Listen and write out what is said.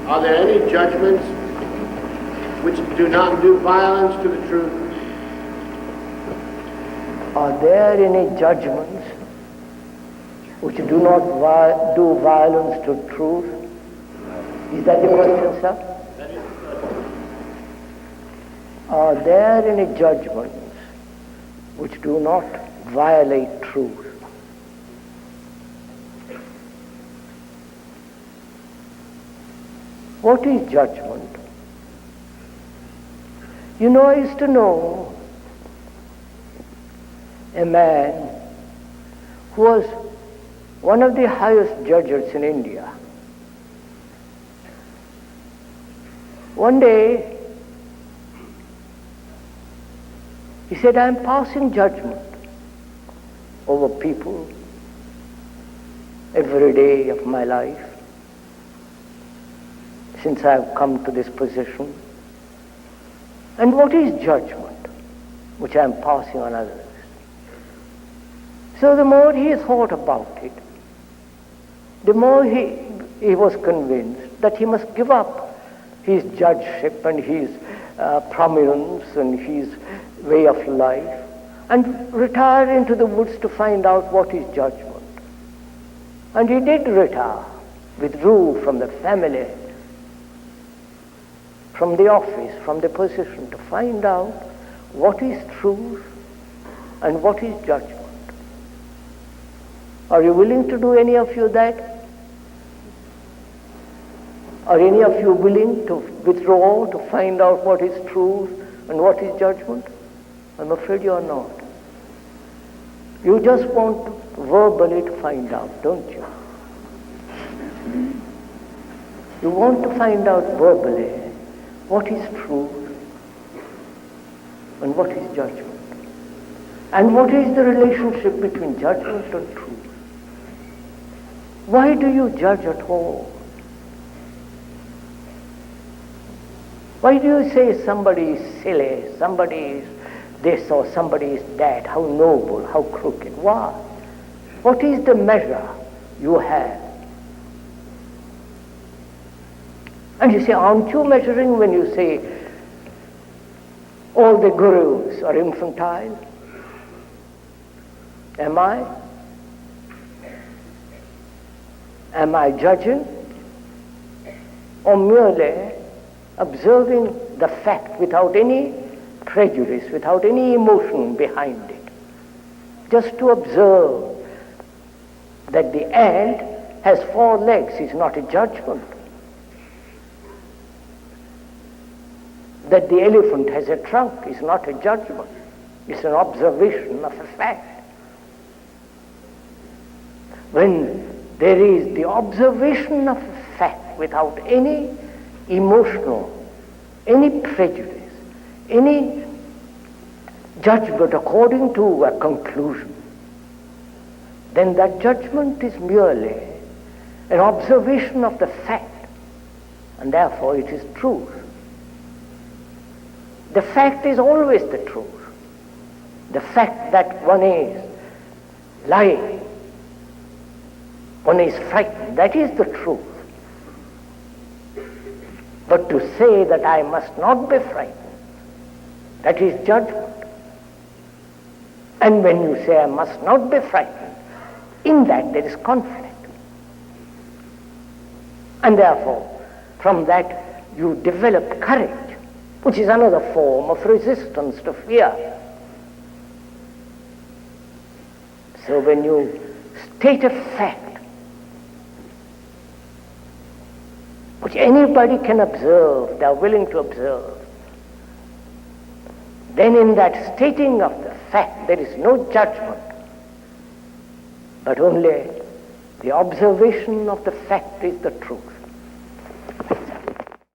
Are there any judgments which do not do violence to the truth? Are there any judgments which do not do violence to truth? Is that the question, sir? That is the question. Are there any judgments which do not violate truth? What is judgment? You know, I used to know a man who was one of the highest judges in India. One day, he said, I am passing judgment over people every day of my life since I have come to this position. And what is judgment which I am passing on others? So the more he thought about it, the more he was convinced that he must give up his judgeship and his prominence and his way of life and retire into the woods to find out what is judgment. And he did retire, withdrew from the family, from the office, from the position, to find out what is truth and what is judgment. Are you willing to do, any of you, that? Are any of you willing to withdraw to find out what is truth and what is judgment? I'm afraid you are not. You just want verbally to find out, don't you? You want to find out verbally what is truth and what is judgment. And what is the relationship between judgment and truth? Why do you judge at all? Why do you say somebody is silly, somebody is this or somebody is that, how noble, how crooked? Why? What is the measure you have? And you say, aren't you measuring when you say all the gurus are infantile? Am I? Am I judging? Or merely observing the fact without any prejudice, without any emotion behind it? Just to observe that the ant has 4 legs is not a judgment. That the elephant has a trunk is not a judgment. It's an observation of a fact. When there is the observation of a fact without any emotional, any prejudice, any judgment according to a conclusion, then that judgment is merely an observation of the fact, and therefore it is truth. The fact is always the truth. The fact that one is lying, one is frightened, that is the truth. But to say that I must not be frightened, that is judgment. And when you say I must not be frightened, in that there is conflict. And therefore, from that you develop courage, which is another form of resistance to fear. So when you state a fact, which anybody can observe, they are willing to observe, then in that stating of the fact there is no judgment, but only the observation of the fact is the truth.